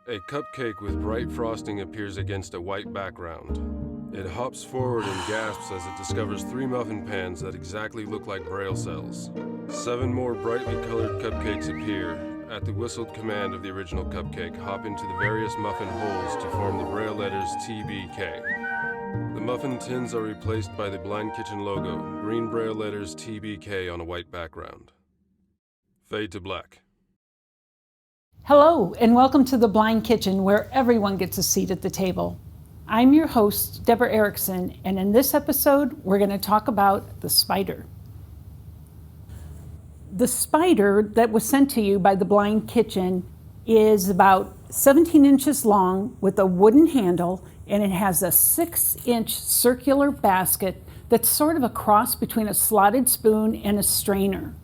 A cupcake with bright frosting appears against a white background. It hops forward and gasps as it discovers 3 muffin pans that exactly look like braille cells. 7 more brightly colored cupcakes appear. At the whistled command of the original cupcake, hop into the various muffin holes to form the braille letters TBK. The muffin tins are replaced by the Blind Kitchen logo, green braille letters TBK on a white background. Fade to black. Hello, and welcome to The Blind Kitchen, where everyone gets a seat at the table. I'm your host, Deborah Erickson, and in this episode, we're going to talk about the spider. The spider that was sent to you by The Blind Kitchen is about 17 inches long with a wooden handle, and it has a 6-inch circular basket that's sort of a cross between a slotted spoon and a strainer.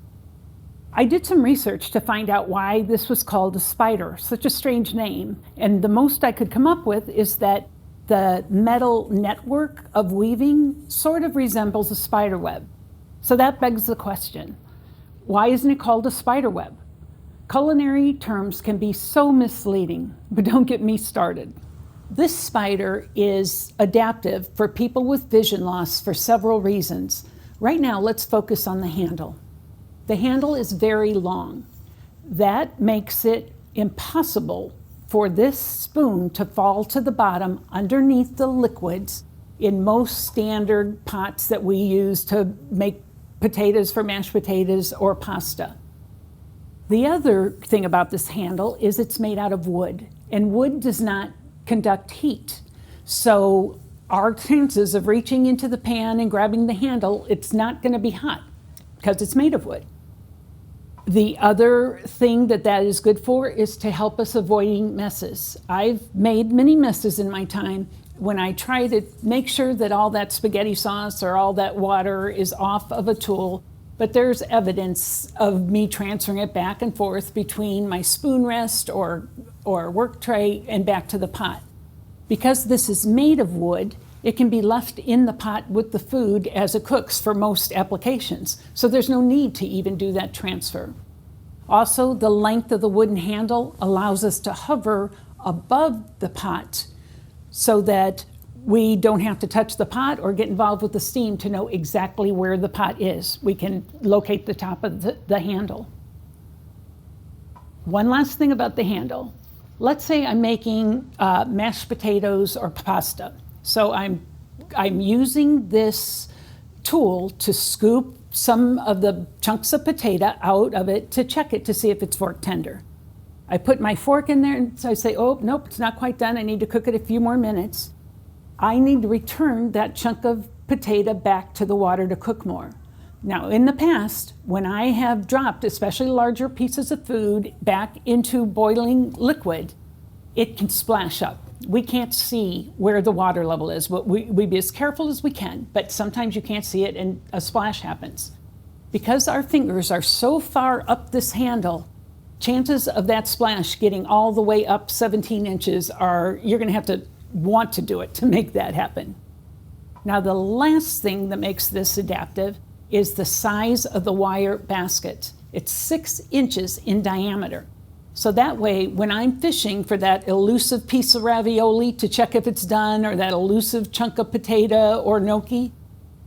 I did some research to find out why this was called a spider, such a strange name, and the most I could come up with is that the metal network of weaving sort of resembles a spider web. So that begs the question, why isn't it called a spider web? Culinary terms can be so misleading, but don't get me started. This spider is adaptive for people with vision loss for several reasons. Right now, let's focus on the handle. The handle is very long. That makes it impossible for this spoon to fall to the bottom underneath the liquids in most standard pots that we use to make potatoes for mashed potatoes or pasta. The other thing about this handle is it's made out of wood, and wood does not conduct heat. So our chances of reaching into the pan and grabbing the handle, it's not going to be hot because it's made of wood. The other thing that is good for is to help us avoiding messes. I've made many messes in my time when I try to make sure that all that spaghetti sauce or all that water is off of a tool, but there's evidence of me transferring it back and forth between my spoon rest or work tray and back to the pot. Because this is made of wood, it can be left in the pot with the food as it cooks for most applications. So there's no need to even do that transfer. Also, the length of the wooden handle allows us to hover above the pot so that we don't have to touch the pot or get involved with the steam to know exactly where the pot is. We can locate the top of the handle. One last thing about the handle. Let's say I'm making mashed potatoes or pasta. So I'm using this tool to scoop some of the chunks of potato out of it to check it to see if it's fork tender. I put my fork in there and so I say, oh, nope, it's not quite done. I need to cook it a few more minutes. I need to return that chunk of potato back to the water to cook more. Now, in the past, when I have dropped especially larger pieces of food back into boiling liquid, it can splash up. We can't see where the water level is. We be as careful as we can, but sometimes you can't see it and a splash happens. Because our fingers are so far up this handle, chances of that splash getting all the way up 17 inches you're gonna have to want to do it to make that happen. Now, the last thing that makes this adaptive is the size of the wire basket. It's 6 inches in diameter. So that way, when I'm fishing for that elusive piece of ravioli to check if it's done, or that elusive chunk of potato or gnocchi,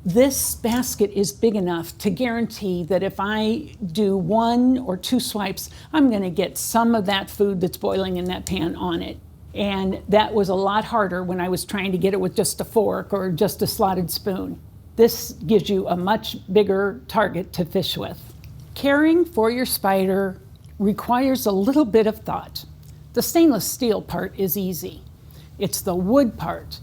this basket is big enough to guarantee that if I do 1 or 2 swipes, I'm gonna get some of that food that's boiling in that pan on it. And that was a lot harder when I was trying to get it with just a fork or just a slotted spoon. This gives you a much bigger target to fish with. Caring for your spider requires a little bit of thought. The stainless steel part is easy. It's the wood part.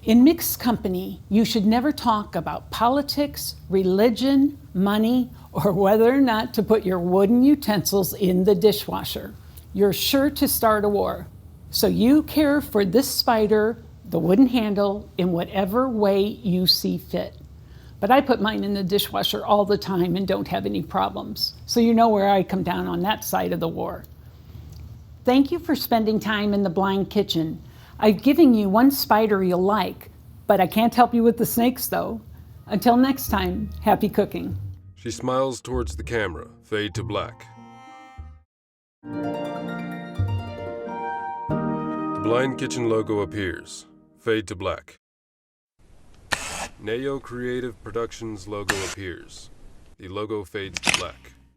In mixed company, you should never talk about politics, religion, money, or whether or not to put your wooden utensils in the dishwasher. You're sure to start a war. So you care for this spider, the wooden handle, in whatever way you see fit. But I put mine in the dishwasher all the time and don't have any problems. So you know where I come down on that side of the war. Thank you for spending time in The Blind Kitchen. I've given you one spider you'll like, but I can't help you with the snakes though. Until next time, happy cooking. She smiles towards the camera. Fade to black. Blind Kitchen logo appears. Fade to black. Neo Creative Productions logo appears. The logo fades to black.